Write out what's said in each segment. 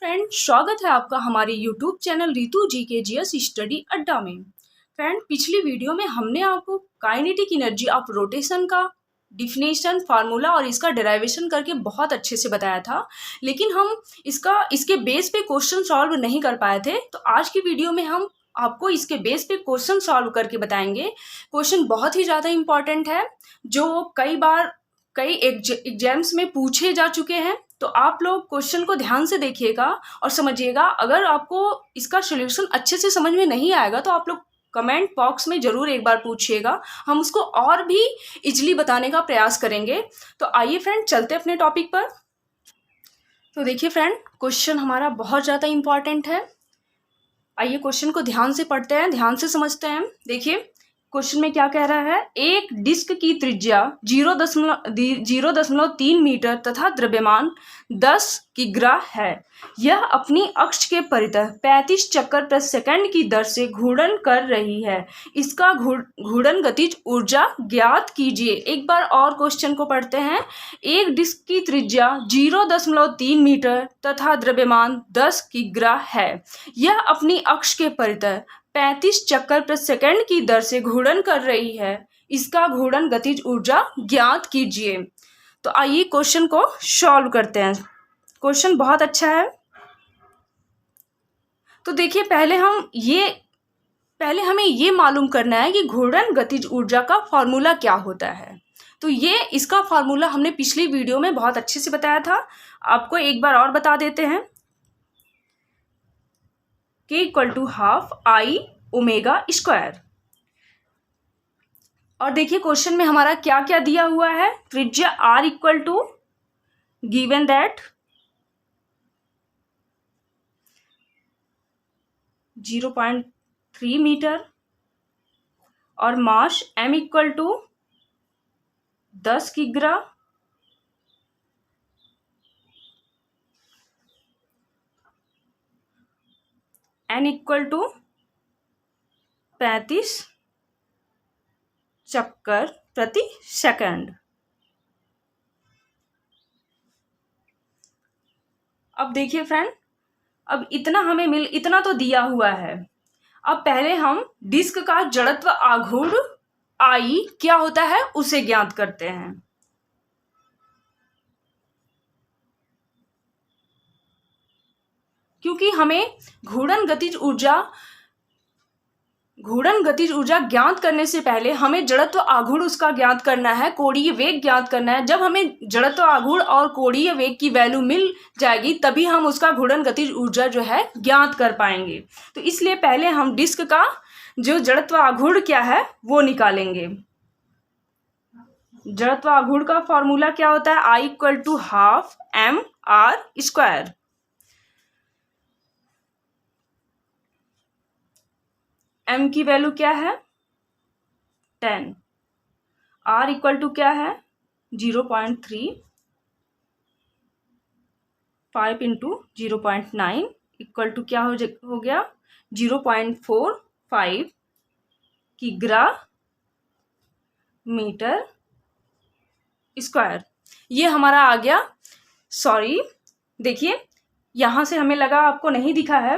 Friend, स्वागत है आपका हमारे यूट्यूब चैनल रितु जी के जीएस स्टडी अड्डा में। फ्रेंड, पिछली वीडियो में हमने आपको काइनेटिक एनर्जी ऑफ रोटेशन का डिफिनेशन, फार्मूला और इसका डेरिवेशन करके बहुत अच्छे से बताया था, लेकिन हम इसके बेस पे क्वेश्चन सॉल्व नहीं कर पाए थे। तो आज की वीडियो में हम आपको इसके बेस पे क्वेश्चन सॉल्व करके बताएंगे। क्वेश्चन बहुत ही ज़्यादा इम्पॉर्टेंट है, जो कई एग्जाम्स में पूछे जा चुके हैं। तो आप लोग क्वेश्चन को ध्यान से देखिएगा और समझिएगा। अगर आपको इसका सॉल्यूशन अच्छे से समझ में नहीं आएगा तो आप लोग कमेंट बॉक्स में ज़रूर एक बार पूछिएगा, हम उसको और भी इजली बताने का प्रयास करेंगे। तो आइए फ्रेंड, चलते अपने टॉपिक पर। तो देखिए फ्रेंड, क्वेश्चन हमारा बहुत ज़्यादा इम्पॉर्टेंट है। आइए क्वेश्चन को ध्यान से पढ़ते हैं, ध्यान से समझते हैं। देखिए क्वेश्चन में क्या कह रहा है। एक डिस्क की त्रिज्या 0.3 मीटर तथा द्रव्यमान 10 किग्रा है। यह अपनी अक्ष के परितः 35 चक्कर प्रति सेकंड की दर से घूर्णन कर रही है। इसका घूर्णन गतिज ऊर्जा ज्ञात कीजिए। एक बार और क्वेश्चन को पढ़ते हैं। एक डिस्क की त्रिज्या 0.3 मीटर तथा द्रव्यमान 10 किग्रा है। यह अपनी अक्ष के परितः 35 चक्कर प्रति सेकंड की दर से घूर्णन कर रही है। इसका घूर्णन गतिज ऊर्जा ज्ञात कीजिए। तो आइए क्वेश्चन को सॉल्व करते हैं। क्वेश्चन बहुत अच्छा है। तो देखिए पहले हमें ये मालूम करना है कि घूर्णन गतिज ऊर्जा का फॉर्मूला क्या होता है। तो इसका फॉर्मूला हमने पिछली वीडियो में बहुत अच्छे से बताया था। आपको एक बार और बता देते हैं। K = ½ I omega square. और देखिए क्वेश्चन में हमारा क्या क्या दिया हुआ है। त्रिज्या R = गिवन दैट 0.3 मीटर और मास M = 10 किग्रा। N = 35 चक्कर प्रति सेकंड। अब देखिए फ्रेंड, अब इतना तो दिया हुआ है। अब पहले हम डिस्क का जड़त्व आघूर्ण I क्या होता है उसे ज्ञात करते हैं। क्योंकि हमें घूर्णन गतिज ऊर्जा ज्ञात करने से पहले हमें जड़त्व आघूर्ण उसका ज्ञात करना है, कोणीय वेग ज्ञात करना है। जब हमें जड़त्व आघूर्ण और कोणीय वेग की वैल्यू मिल जाएगी तभी हम उसका घूर्णन गतिज ऊर्जा जो है ज्ञात कर पाएंगे। तो इसलिए पहले हम डिस्क का जो जड़त्व आघूर्ण क्या है वो निकालेंगे। जड़त्व आघूर्ण का फॉर्मूला क्या होता है। I = ½ mr²। m की वैल्यू क्या है 10। r = क्या है 0.3। 5 × 0.9 = क्या हो गया 0.45 किग्रा मीटर स्क्वायर। ये हमारा आ गया। सॉरी, देखिए यहाँ से हमें लगा आपको नहीं दिखा है।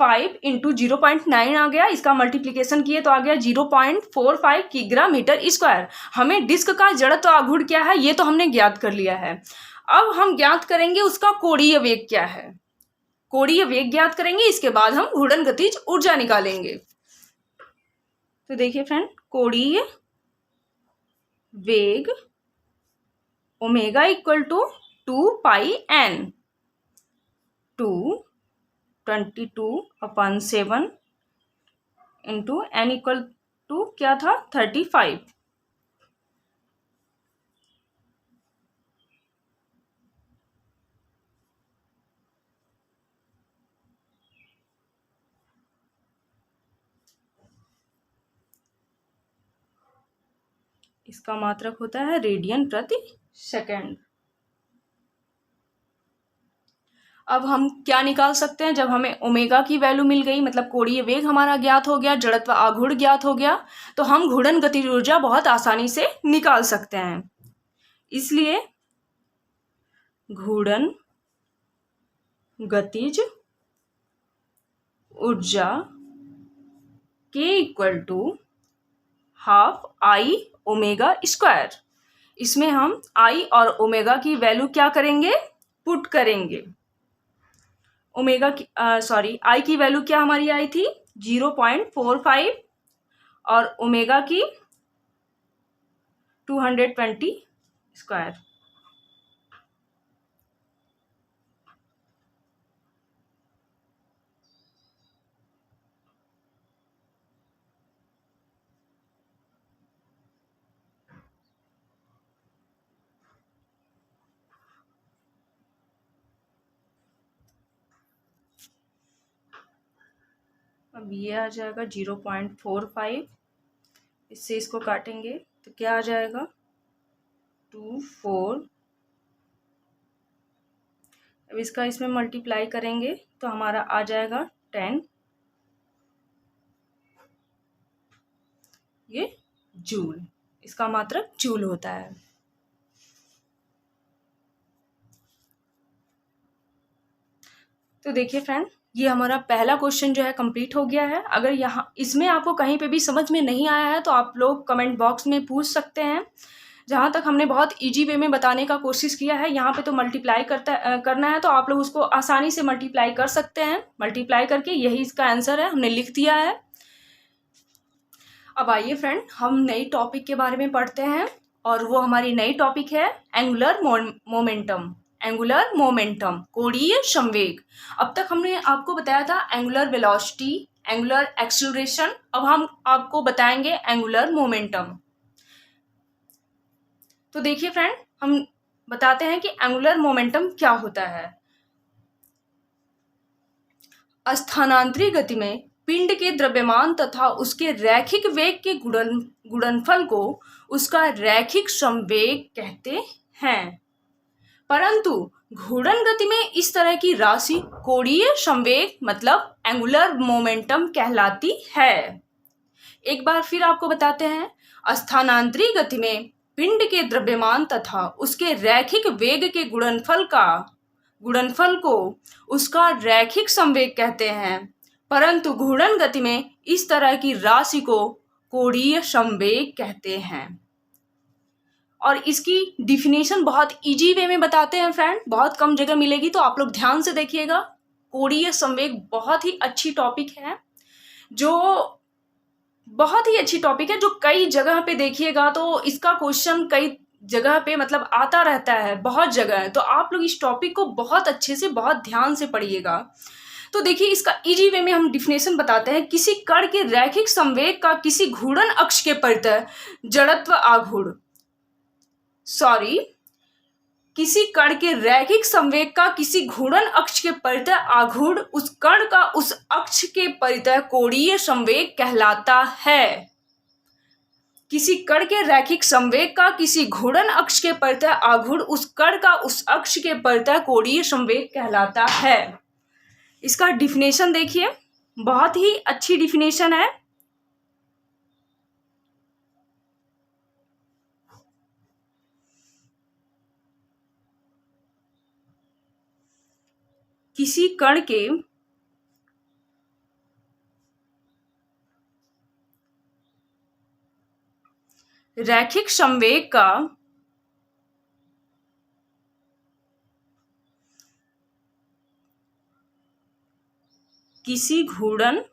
5 × 0.9 आ गया, इसका मल्टीप्लिकेशन किए तो आ गया 0.45 किग्रा मीटर स्क्वायर। हमें डिस्क का जड़त्व आघूर्ण क्या है ये तो हमने ज्ञात कर लिया है। अब हम ज्ञात करेंगे उसका कोणीय वेग क्या है। कोणीय वेग ज्ञात करेंगे, इसके बाद हम घूर्णन गतिज ऊर्जा निकालेंगे। तो देखिए फ्रेंड, कोणीय वेग ओमेगा = 2πn 22/7 इंटू n = क्या था 35। इसका मात्रक होता है रेडियन प्रति सेकंड। अब हम क्या निकाल सकते हैं। जब हमें ओमेगा की वैल्यू मिल गई, मतलब कोणीय वेग हमारा ज्ञात हो गया, जड़त्व आघूर्ण ज्ञात हो गया, तो हम घूर्णन गतिज ऊर्जा बहुत आसानी से निकाल सकते हैं। इसलिए घूर्णन गतिज ऊर्जा K equal to half I omega square. इसमें हम आई और ओमेगा की वैल्यू क्या करेंगे, पुट करेंगे। ओमेगा की आई की वैल्यू क्या हमारी आई थी 0.45 और ओमेगा की 220 स्क्वायर। अब ये आ जाएगा 0.45, इससे इसको काटेंगे तो क्या आ जाएगा 24। अब इसका इसमें मल्टीप्लाई करेंगे तो हमारा आ जाएगा 10, ये जूल, इसका मात्रक जूल होता है। तो देखिए फ्रेंड, ये हमारा पहला क्वेश्चन जो है कंप्लीट हो गया है। अगर यहाँ इसमें आपको कहीं पे भी समझ में नहीं आया है तो आप लोग कमेंट बॉक्स में पूछ सकते हैं। जहाँ तक हमने बहुत इजी वे में बताने का कोशिश किया है, यहाँ पे तो मल्टीप्लाई करना है तो आप लोग उसको आसानी से मल्टीप्लाई कर सकते हैं। मल्टीप्लाई करके यही इसका आंसर है, हमने लिख दिया है। अब आइए फ्रेंड, हम नई टॉपिक के बारे में पढ़ते हैं और वो हमारी नई टॉपिक है एंगुलर मोमेंटम। एंगुलर मोमेंटम, कोणीय संवेग। अब तक हमने आपको बताया था एंगुलर वेलोसिटी, एंगुलर एक्सेलरेशन। अब हम आपको बताएंगे एंगुलर मोमेंटम। तो देखिए फ्रेंड, हम बताते हैं कि एंगुलर मोमेंटम क्या होता है। स्थानांतरित गति में पिंड के द्रव्यमान तथा उसके रैखिक वेग के गुणनफल को उसका रैखिक संवेग कहते हैं। परंतु घूर्णन गति में इस तरह की राशि कोणीय संवेग मतलब एंगुलर मोमेंटम कहलाती है। एक बार फिर आपको बताते हैं, स्थानांतरित गति में पिंड के द्रव्यमान तथा उसके रैखिक वेग के गुणनफल को उसका रैखिक संवेग कहते हैं। परंतु घूर्णन गति में इस तरह की राशि को कोणीय संवेग कहते हैं। और इसकी डिफिनेशन बहुत इजी वे में बताते हैं फ्रेंड, बहुत कम जगह मिलेगी तो आप लोग ध्यान से देखिएगा। कोणीय संवेग बहुत ही अच्छी टॉपिक है, जो बहुत ही अच्छी टॉपिक है, जो कई जगह पे देखिएगा तो इसका क्वेश्चन कई जगह पे मतलब आता रहता है, बहुत जगह है। तो आप लोग इस टॉपिक को बहुत अच्छे से बहुत ध्यान से पढ़िएगा। तो देखिए, इसका इजी वे में हम डिफिनेशन बताते हैं। किसी कण के रैखिक संवेग का किसी घूर्णन अक्ष के परितः जड़त्व आघूर्ण, किसी कण के रैखिक संवेग का किसी घूर्णन अक्ष के परितः आघूर्ण उस कण का उस अक्ष के परितः कोणीय संवेग कहलाता है। किसी कण के रैखिक संवेग का किसी घूर्णन अक्ष के परितः आघूर्ण उस कण का उस अक्ष के परितः कोणीय संवेग कहलाता है। इसका डिफिनेशन देखिए, बहुत ही अच्छी डिफिनेशन है। किसी कण के रैखिक संवेग का किसी घूर्णन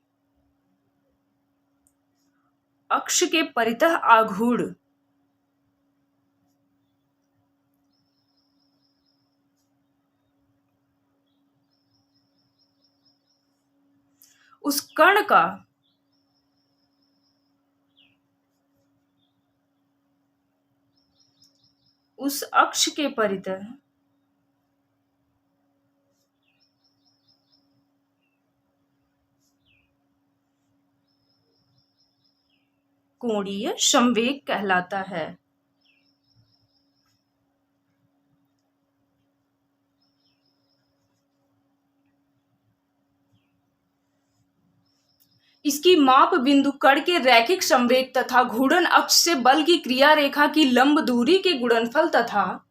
अक्ष के परितः आघूर्ण उस कण का उस अक्ष के परितः कोणीय संवेग कहलाता है। इसकी माप बिंदु कण के रैखिक संवेग तथा घूर्णन अक्ष से बल की क्रिया रेखा की लंब दूरी के गुणनफल तथा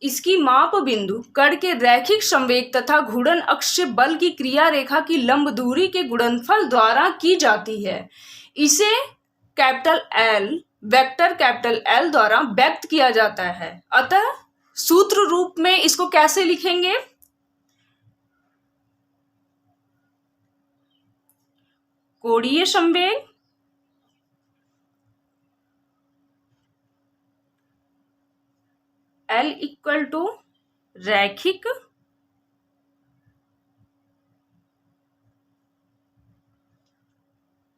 इसकी माप बिंदु कण के रैखिक संवेग तथा घूर्णन अक्ष से बल की क्रिया रेखा की लंब दूरी के गुणनफल द्वारा की जाती है। इसे capital L, vector capital L द्वारा व्यक्त किया जाता है। अतः सूत्र रूप में इसको कैसे लिखेंगे? कोणीय संवेग L इक्वल टू रैखिक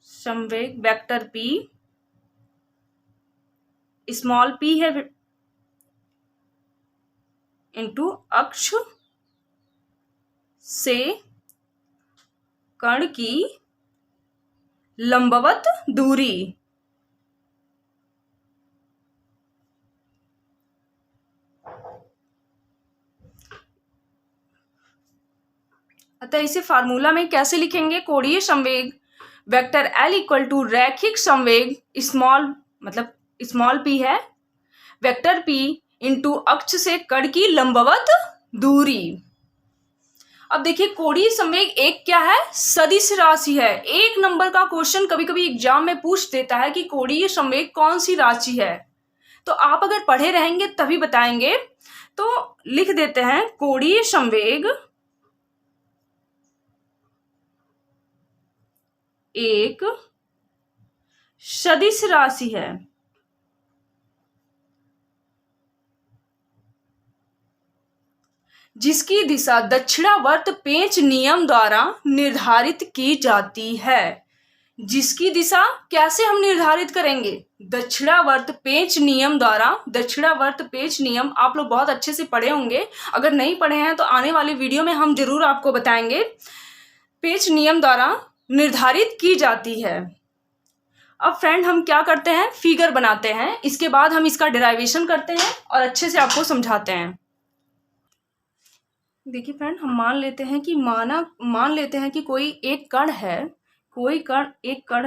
संवेग वेक्टर P, स्मॉल p है, इंटू अक्ष से कण की लंबवत दूरी। अतः इसे फार्मूला में कैसे लिखेंगे? कोणीय संवेग वेक्टर L इक्वल टू रैखिक संवेग स्मॉल p है, वेक्टर P इंटू अक्ष से कण की लंबवत दूरी। अब देखिए कोणीय संवेग एक क्या है? सदिश राशि है। एक नंबर का क्वेश्चन कभी कभी एग्जाम में पूछ देता है कि कोणीय संवेग कौन सी राशि है, तो आप अगर पढ़े रहेंगे तभी बताएंगे। तो लिख देते हैं कोणीय संवेग एक सदिश राशि है जिसकी दिशा दक्षिणावर्त पेंच नियम द्वारा निर्धारित की जाती है। जिसकी दिशा कैसे हम निर्धारित करेंगे? दक्षिणावर्त पेंच नियम द्वारा। दक्षिणावर्त पेंच नियम आप लोग बहुत अच्छे से पढ़े होंगे, अगर नहीं पढ़े हैं तो आने वाले वीडियो में हम जरूर आपको बताएंगे। पेंच नियम द्वारा निर्धारित की जाती है। अब फ्रेंड हम क्या करते हैं? फिगर बनाते हैं, इसके बाद हम इसका डेराइवेशन करते हैं और अच्छे से आपको समझाते हैं। देखिए फ्रेंड, हम मान लेते हैं कि कोई एक कण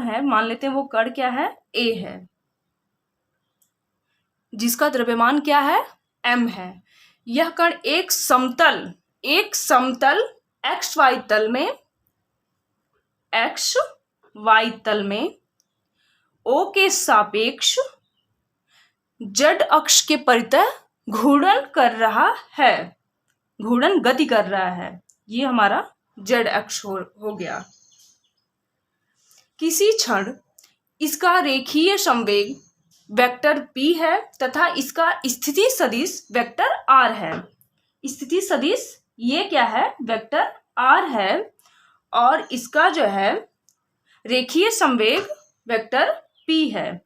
है, मान लेते हैं वो कण क्या है? A है, जिसका द्रव्यमान क्या है? m है। यह कण एक समतल XY तल में O के सापेक्ष Z अक्ष के परितः घूर्णन गति कर रहा है। ये हमारा Z अक्ष हो गया। किसी क्षण इसका रेखीय संवेग वेक्टर P है तथा इसका स्थिति सदिश वेक्टर R है। स्थिति सदिश ये क्या है? वेक्टर R है, और इसका जो है रेखीय संवेग वेक्टर P है।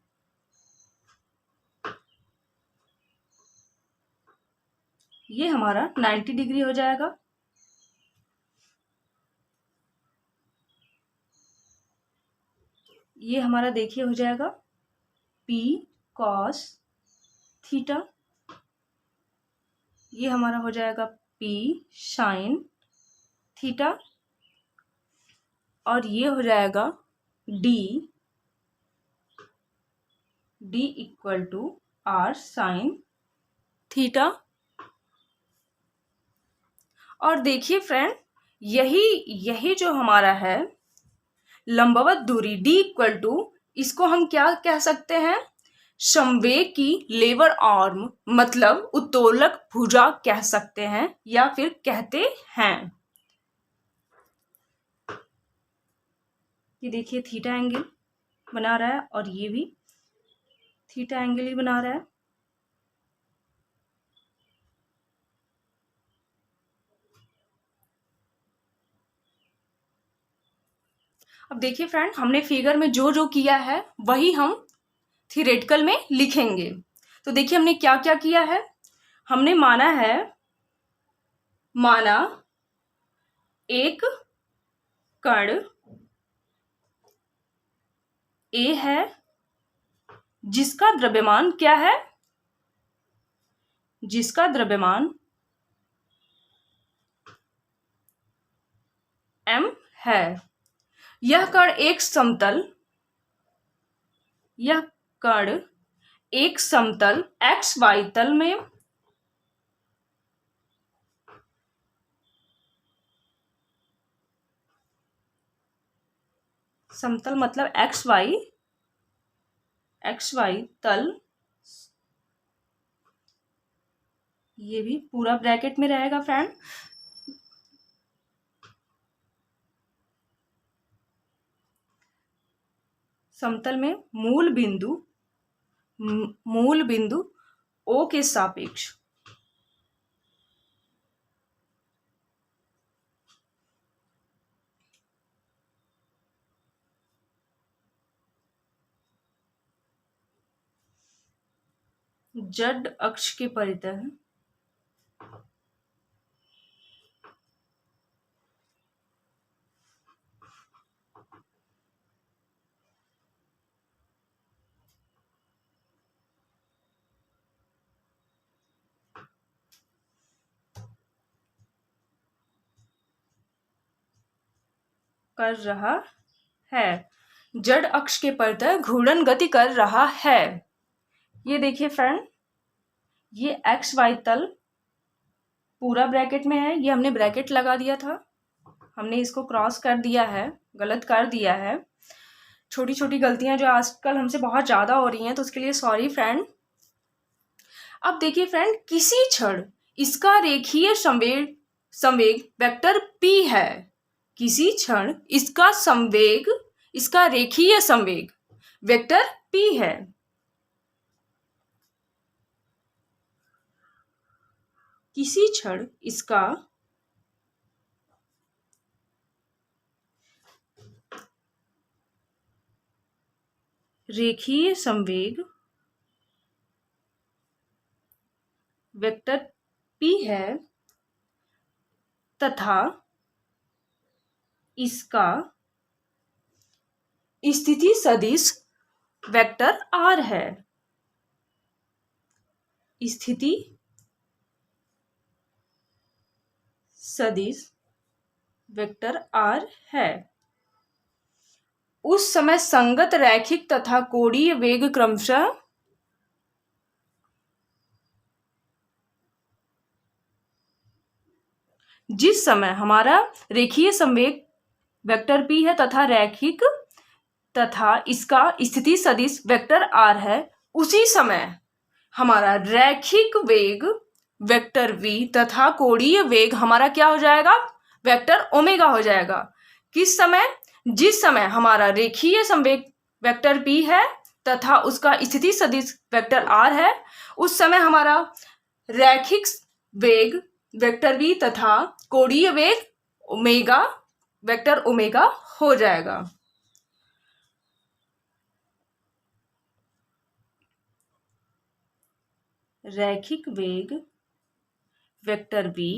ये हमारा 90 डिग्री हो जाएगा। ये हमारा देखिए हो जाएगा P cos थीटा। ये हमारा हो जाएगा P sin थीटा, और ये हो जाएगा D equal to R sin theta. और देखिए फ्रेंड, यही जो हमारा है लंबवत दूरी D इक्वल टू, इसको हम क्या कह सकते हैं? संवेग की लेवर आर्म, मतलब उत्तोलक भुजा कह सकते हैं या फिर कहते हैं। ये देखिए थीटा एंगल बना रहा है, और ये भी थीटा एंगल ही बना रहा है। अब देखिए फ्रेंड, हमने फिगर में जो जो किया है वही हम थियोरेटिकल में लिखेंगे। तो देखिए हमने क्या क्या किया है। हमने माना एक कण A है जिसका द्रव्यमान क्या है? जिसका द्रव्यमान m है। यह कण एक समतल XY तल में समतल मतलब एक्स वाई तल, ये भी पूरा ब्रैकेट में रहेगा फ्रेंड। समतल में मूल बिंदु ओ के सापेक्ष जेड अक्ष के परितः कर रहा है, जेड अक्ष के परितः घूर्णन गति कर रहा है। ये देखिए फ्रेंड, ये एक्स वाई तल पूरा ब्रैकेट में है, ये हमने ब्रैकेट लगा दिया था, हमने इसको क्रॉस कर दिया है, गलत कर दिया है। छोटी छोटी गलतियां जो आजकल हमसे बहुत ज़्यादा हो रही हैं, तो उसके लिए सॉरी फ्रेंड। अब देखिए फ्रेंड, किसी क्षण इसका रेखीय संवेग वेक्टर p है। किसी क्षण इसका रेखीय संवेग वेक्टर p है। किसी क्षण इसका रेखीय संवेग वेक्टर p है तथा इसका स्थिति सदिश वेक्टर r है। स्थिति सदिश वेक्टर r है। उस समय संगत रैखिक तथा कोणीय वेग क्रमशः जिस समय हमारा रेखीय संवेग वेक्टर p है तथा रैखिक तथा इसका स्थिति सदिश वेक्टर r है, उसी समय हमारा रैखिक वेग वेक्टर v तथा कोणीय वेग हमारा क्या हो जाएगा, वेक्टर ओमेगा हो जाएगा। किस समय? जिस समय हमारा रेखीय संवेग वेक्टर p है तथा उसका स्थिति सदिश वेक्टर r है, उस समय हमारा रैखिक वेग वेक्टर v तथा कोणीय वेग ओमेगा वेक्टर ओमेगा हो जाएगा। रैखिक वेग वेक्टर v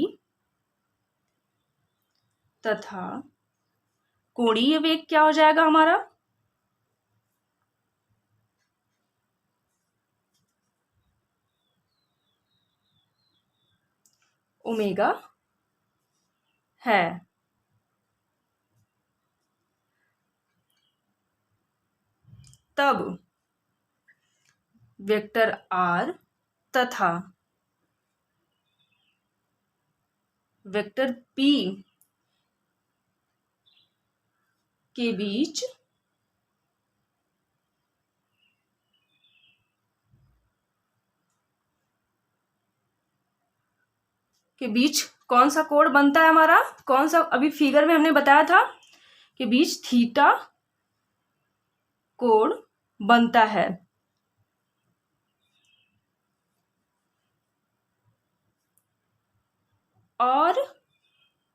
तथा कोणीय वेग क्या हो जाएगा हमारा, ओमेगा है। तब वेक्टर r तथा वेक्टर p के बीच कौन सा कोण बनता है हमारा, कौन सा, अभी फिगर में हमने बताया था कि बीच थीटा कोण बनता है। और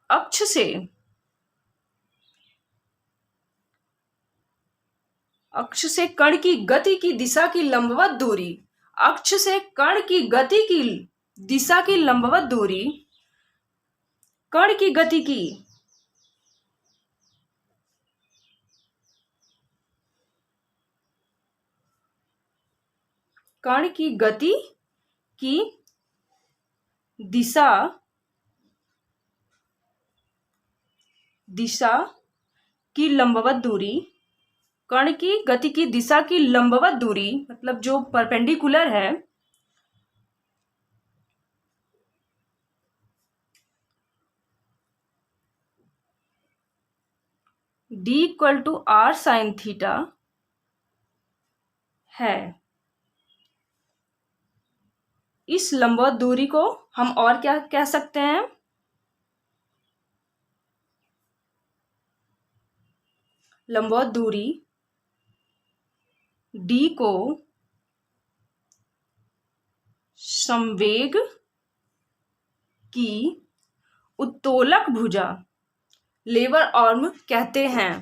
अक्ष से कण की गति की दिशा की लंबवत दूरी, अक्ष से कण की गति की दिशा की लंबवत दूरी, कण की गति की दिशा की लंबवत दूरी, कण की गति की दिशा की लंबवत दूरी मतलब जो परपेंडिकुलर है, D equal to R sine theta है। इस लंबवत दूरी को हम और क्या कह सकते हैं? लंबवत दूरी डी को संवेग की उत्तोलक भुजा लेवर आर्म कहते हैं।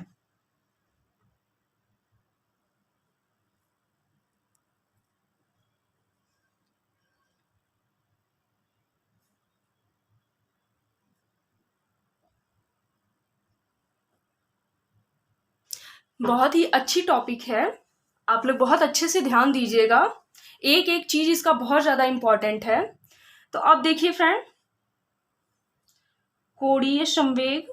बहुत ही अच्छी टॉपिक है, आप लोग बहुत अच्छे से ध्यान दीजिएगा, एक एक चीज इसका बहुत ज्यादा इंपॉर्टेंट है। तो अब देखिए फ्रेंड, कोणीय संवेग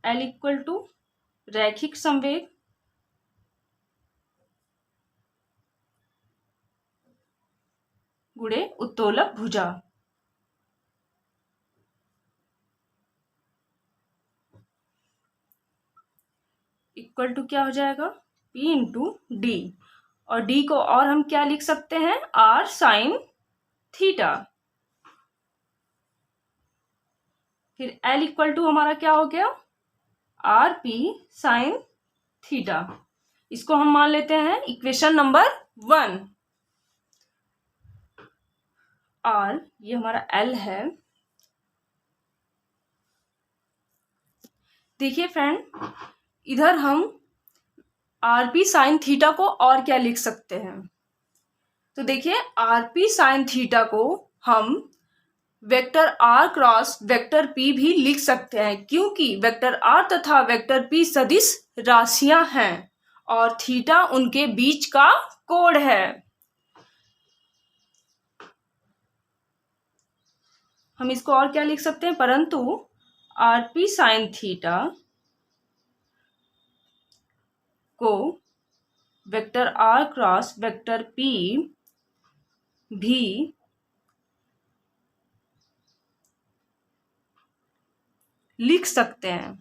L इक्वल टू रैखिक संवेग गुणे उत्तोलक भुजा। इक्वल टू क्या हो जाएगा? P इंटू डी, और डी को और हम क्या लिख सकते हैं? R sine theta. फिर L इक्वल टू हमारा क्या हो गया? RP sine theta. इसको हम मान लेते हैं इक्वेशन नंबर 1। और ये हमारा L है। देखिए फ्रेंड, इधर हम RP साइन थीटा को और क्या लिख सकते हैं? तो देखिए, RP साइन थीटा को हम vector R cross vector P भी लिख सकते हैं, क्योंकि वेक्टर R तथा वेक्टर P सदिश राशियां हैं और थीटा उनके बीच का कोण है। हम इसको और क्या लिख सकते हैं? परंतु RP साइन थीटा को vector R cross vector P भी लिख सकते हैं,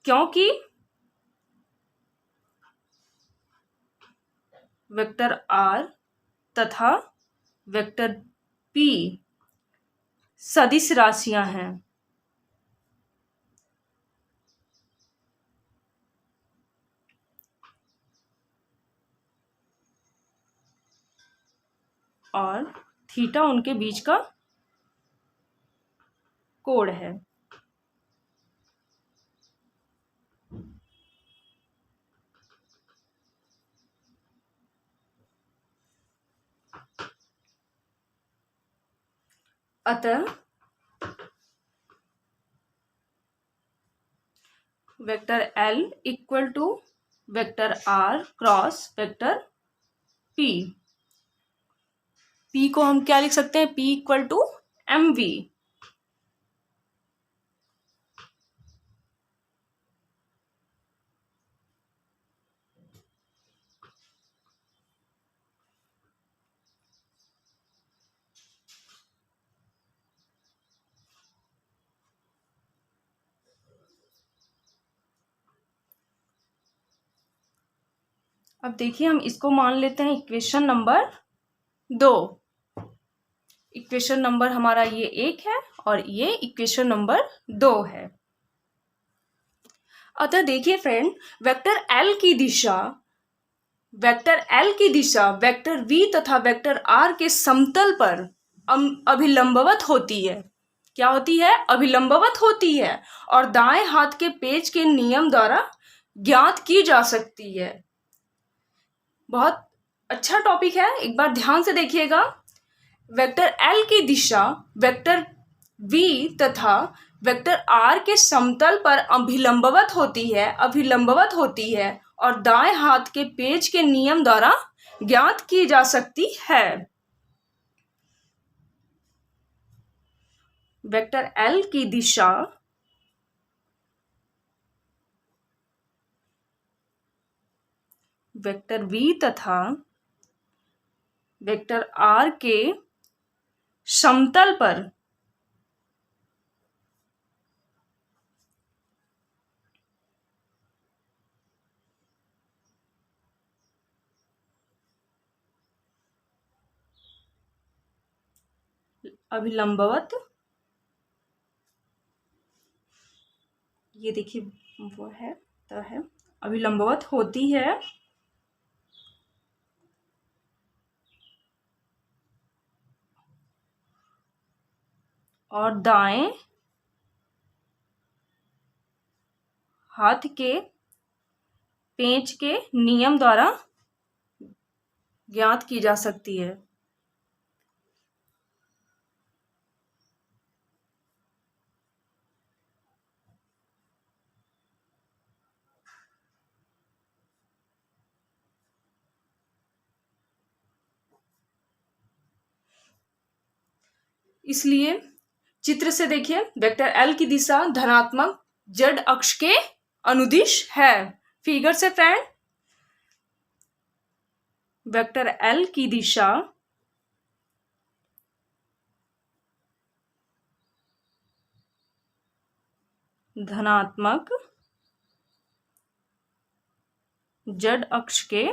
क्योंकि वेक्टर R तथा वेक्टर P सदिश राशियां हैं। और थीटा उनके बीच का कोण है। अतः vector L equal to vector R cross vector P। P को हम क्या लिख सकते हैं? P equal to MV। अब देखिए, हम इसको मान लेते हैं इक्वेशन नंबर 2। इक्वेशन नंबर हमारा ये 1 है और ये इक्वेशन नंबर 2 है। अतः देखिए फ्रेंड, वेक्टर L की दिशा वेक्टर V तथा वेक्टर R के समतल पर अभिलंबवत होती है। क्या होती है? अभिलंबवत होती है, और दाएं हाथ के पेज के नियम द्वारा ज्ञात की जा सकती है। बहुत अच्छा टॉपिक है, एक बार ध्यान से देखिएगा। वेक्टर L की दिशा वेक्टर V तथा वेक्टर R के समतल पर अभिलंबवत होती है और दाएं हाथ के पेज के नियम द्वारा ज्ञात की जा सकती है। वेक्टर L की दिशा वेक्टर V तथा वेक्टर R के समतल पर अभिलंबवत, ये देखिए वो है तो है, अभिलंबवत होती है और दाएं हाथ के पेंच के नियम द्वारा ज्ञात की जा सकती है। इसलिए चित्र से देखिए, वेक्टर एल की दिशा धनात्मक जेड अक्ष के अनुदिश है। फिगर से फ्रेंड, वेक्टर एल की दिशा धनात्मक जेड अक्ष के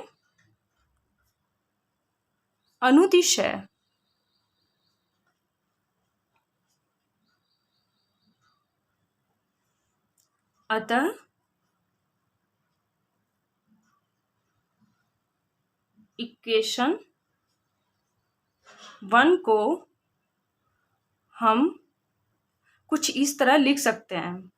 अनुदिश है। अतः इक्वेशन 1 को हम कुछ इस तरह लिख सकते हैं।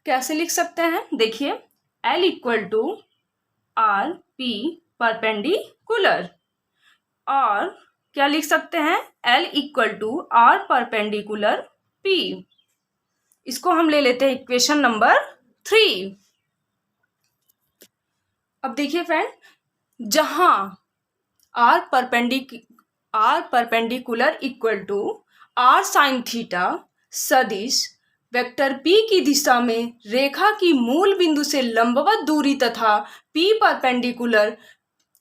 कैसे लिख सकते हैं? देखिए, L equal to R P perpendicular, और क्या लिख सकते हैं? L equal to R perpendicular P। इसको हम ले लेते हैं इक्वेशन नंबर 3। अब देखिए फ्रेंड, जहां R perpendicular equal to R sine theta सदिश वेक्टर P की दिशा में रेखा की मूल बिंदु से लंबवत दूरी तथा P perpendicular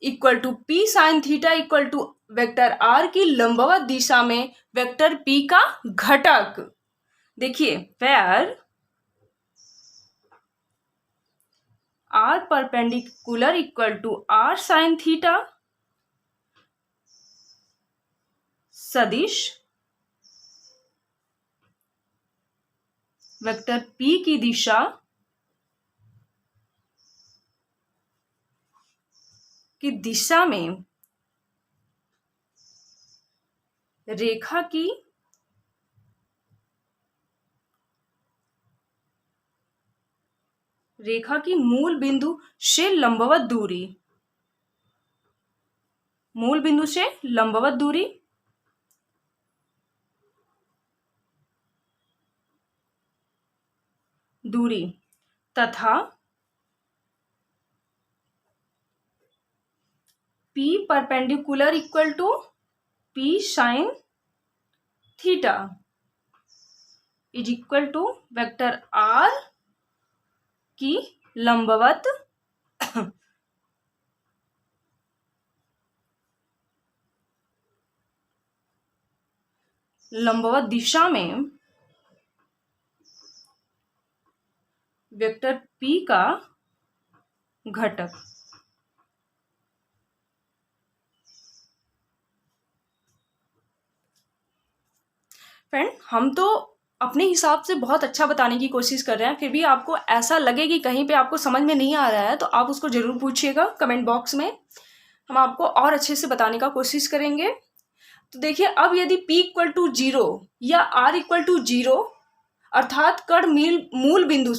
equal to P sine theta equal to vector R की लंबवत दिशा में वेक्टर P का घटक। देखिए, where R perpendicular equal to R sine theta सदिश वेक्टर P की दिशा में रेखा की मूल बिंदु से लंबवत दूरी तथा P perpendicular equal to P sine theta is equal to vector R की लंबवत दिशा में वेक्टर P का घटक। फ्रेंड, हम तो अपने हिसाब से बहुत अच्छा बताने की कोशिश कर रहे हैं, फिर भी आपको ऐसा लगे कि कहीं पे आपको समझ में नहीं आ रहा है तो आप उसको जरूर पूछिएगा कमेंट बॉक्स में, हम आपको और अच्छे से बताने का कोशिश करेंगे। तो देखिए, अब यदि P इक्वल टू 0 या R इक्वल टू 0 अर्थात कण मूल बिंदु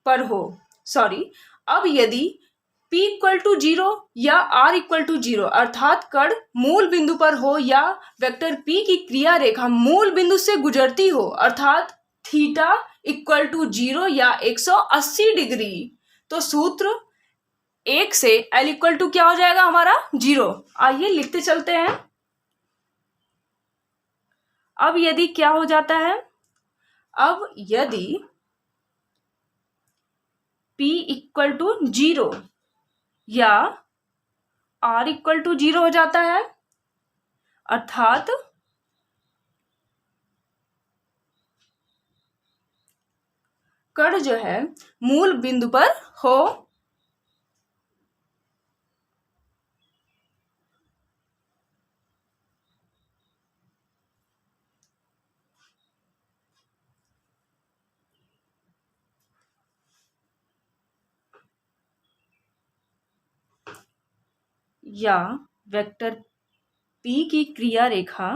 पर हो, अब यदि P इक्वल टू 0 या R इक्वल टू 0 अर्थात कण मूल बिंदु पर हो या वेक्टर P की क्रिया रेखा मूल बिंदु से गुजरती हो अर्थात थीटा इक्वल टू 0 या 180 डिग्री, तो सूत्र 1 से L इक्वल टू क्या हो जाएगा हमारा 0। आइए लिखते चलते हैं। अब यदि क्या हो जाता है, अब यदि P इक्वल टू 0 या R इक्वल टू 0 हो जाता है, अर्थात कण जो है मूल बिंदु पर हो या वेक्टर P की क्रिया रेखा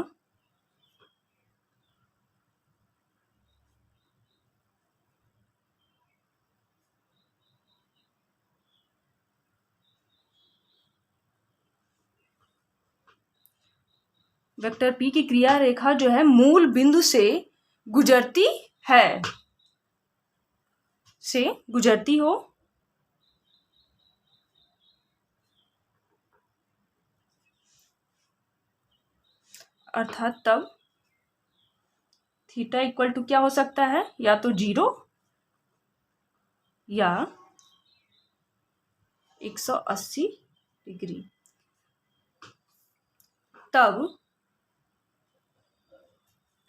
वेक्टर P की क्रिया रेखा जो है मूल बिंदु से गुजरती हो, अर्थात तब थीटा इक्वल टू क्या हो सकता है, या तो 0 या 180 डिग्री। तब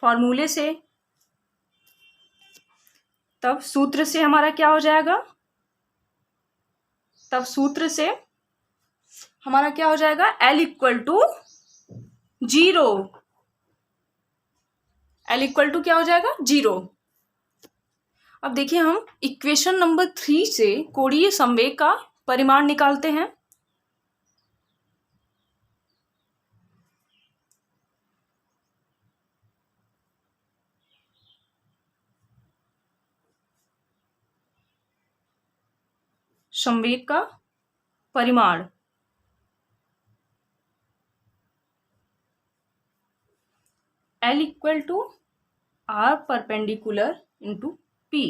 फॉर्मूले से, तब सूत्र से हमारा क्या हो जाएगा, तब सूत्र से हमारा क्या हो जाएगा, L equal to 0, L equal to क्या हो जाएगा 0। अब देखिए हम इक्वेशन नंबर 3 से कोणीय संवेग का परिमाण निकालते हैं। संवेग का परिमाण L equal to R perpendicular into P।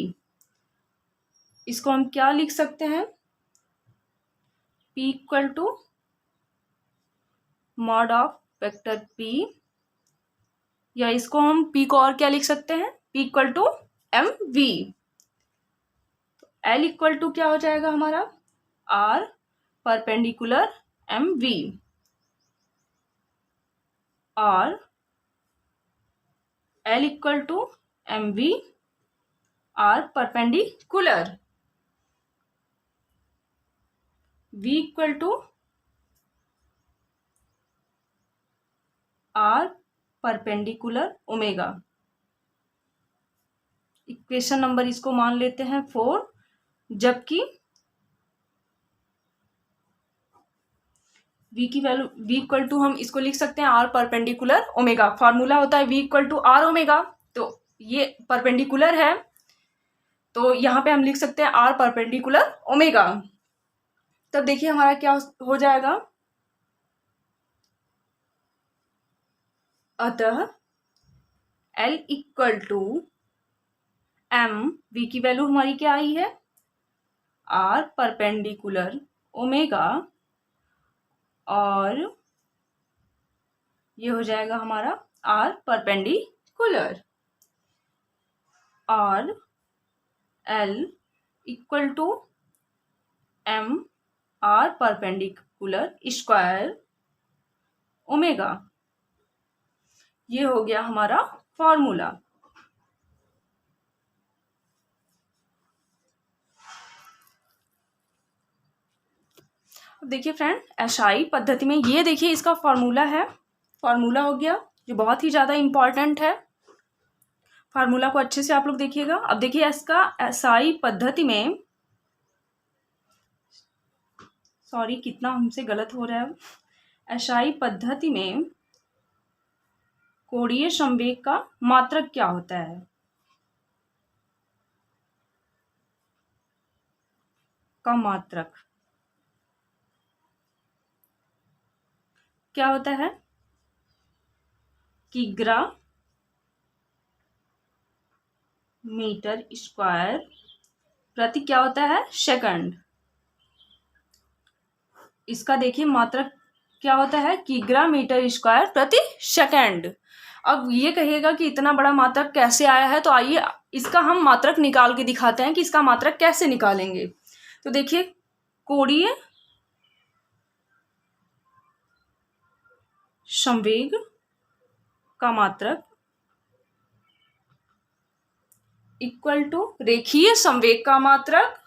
इसको हम क्या लिख सकते हैं, P equal to mod of vector P, या इसको हम P को और क्या लिख सकते हैं, P equal to mv। L equal to क्या हो जाएगा हमारा, R परपेंडिकुलर mv, और L equal to mv R perpendicular, V equal to R perpendicular omega. Equation number इसको मान लेते हैं 4, जबकि V की वैल्यू, V इक्वल टू हम इसको लिख सकते हैं R परपेंडिकुलर ओमेगा। फॉर्मूला होता है V equal to R omega, तो ये परपेंडिकुलर है तो यहाँ पे हम लिख सकते हैं R परपेंडिकुलर ओमेगा। तब देखिए हमारा क्या हो जाएगा, अतः L equal to m, V की वैल्यू हमारी क्या आई है, R परपेंडिकुलर ओमेगा, और ये हो जाएगा हमारा R परपेंडिकुलर, और L equal to m R perpendicular square omega. ये हो गया हमारा फॉर्मूला। देखिए फ्रेंड, एसआई पद्धति में ये देखिए इसका फॉर्मूला है, फॉर्मूला हो गया जो बहुत ही ज़्यादा इम्पॉर्टेंट है। फार्मूला को अच्छे से आप लोग देखिएगा। अब देखिए इसका एसआई पद्धति में, सॉरी कितना हमसे गलत हो रहा है, एसआई पद्धति में कोणीय संवेग का मात्रक क्या होता है, का मात्रक क्या होता है, किग्रा मीटर स्क्वायर प्रति क्या होता है, सेकंड। इसका देखिए मात्रक क्या होता है, किग्रा मीटर स्क्वायर प्रति सेकंड। अब ये कहिएगा कि इतना बड़ा मात्रक कैसे आया है, तो आइए इसका हम मात्रक निकाल के दिखाते हैं कि इसका मात्रक कैसे निकालेंगे। तो देखिए कोणीय संवेग का मात्रक इक्वल टू रेखीय संवेग का मात्रक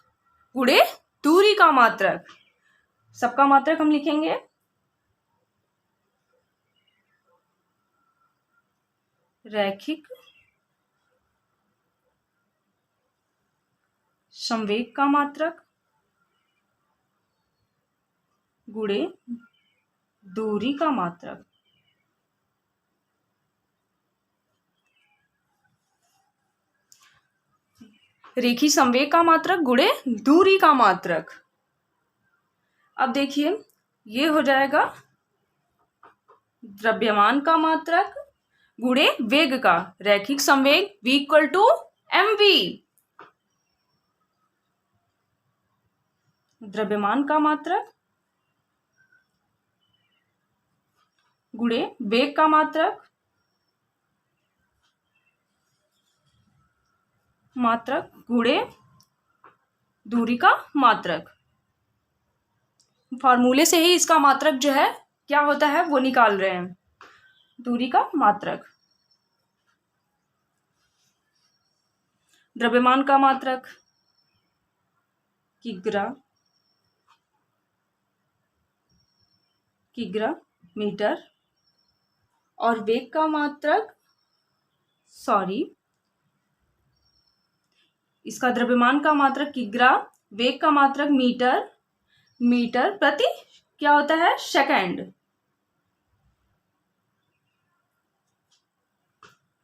गुणे दूरी का मात्रक। सबका मात्रक हम लिखेंगे रैखिक संवेग का मात्रक गुणे दूरी का मात्रक। रेखीय संवेग का मात्रक गुणे दूरी का मात्रक। अब देखिए ये हो जाएगा द्रव्यमान का मात्रक गुणे वेग का। रैखिक संवेग v इक्वल टू mv। द्रव्यमान का मात्रक गुणे वेग का मात्रक गुणे दूरी का मात्रक। फॉर्मूले से ही इसका मात्रक जो है क्या होता है वो निकाल रहे हैं, दूरी का मात्रक। द्रव्यमान का मात्रक किग्रा मीटर और वेग का मात्रक इसका द्रव्यमान का मात्रक किग्रा, वेग का मात्रक मीटर प्रति क्या होता है सेकंड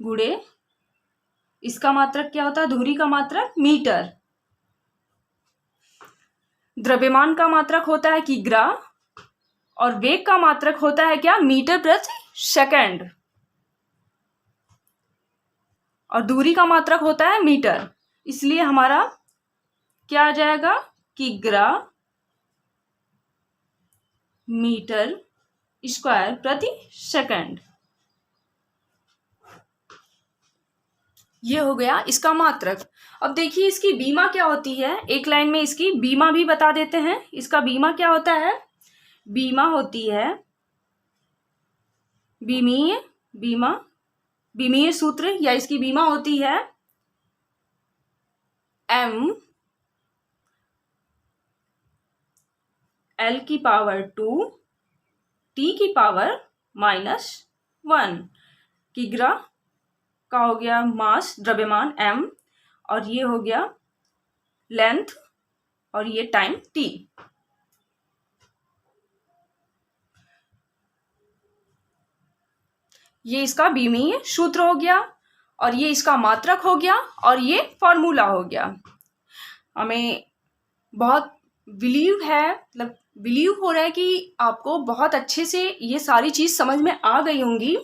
गुणे इसका मात्रक क्या होता है दूरी का मात्रक मीटर। द्रव्यमान का मात्रक होता है किग्रा और वेग का मात्रक होता है क्या मीटर प्रति सेकंड और दूरी का मात्रक होता है मीटर। इसलिए हमारा क्या आ जाएगा किग्रा मीटर स्क्वायर प्रति सेकंड। ये हो गया इसका मात्रक। अब देखिए इसकी बीमा क्या होती है, एक लाइन में इसकी बीमा भी बता देते हैं। इसका बीमा क्या होता है, बीमा होती है बीमीय सूत्र या इसकी बीमा होती है m l की पावर 2 t की पावर -1। किग्रा का हो गया मास द्रव्यमान m और ये हो गया लेंथ और ये टाइम t। ये इसका बीमीय सूत्र हो गया और ये इसका मात्रक हो गया और ये फॉर्मूला हो गया। हमें बहुत बिलीव हो रहा है कि आपको बहुत अच्छे से ये सारी चीज़ समझ में आ गई होंगी।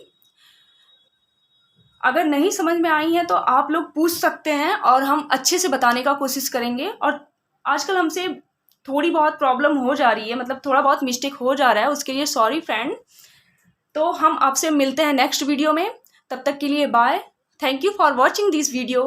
अगर नहीं समझ में आई है तो आप लोग पूछ सकते हैं और हम अच्छे से बताने का कोशिश करेंगे। और आजकल हमसे थोड़ी बहुत प्रॉब्लम हो जा रही है, मतलब थोड़ा बहुत मिस्टेक हो जा रहा है, उसके लिए सॉरी फ्रेंड। तो हम आपसे मिलते हैं नेक्स्ट वीडियो में, तब तक के लिए bye. Thank you for watching this video.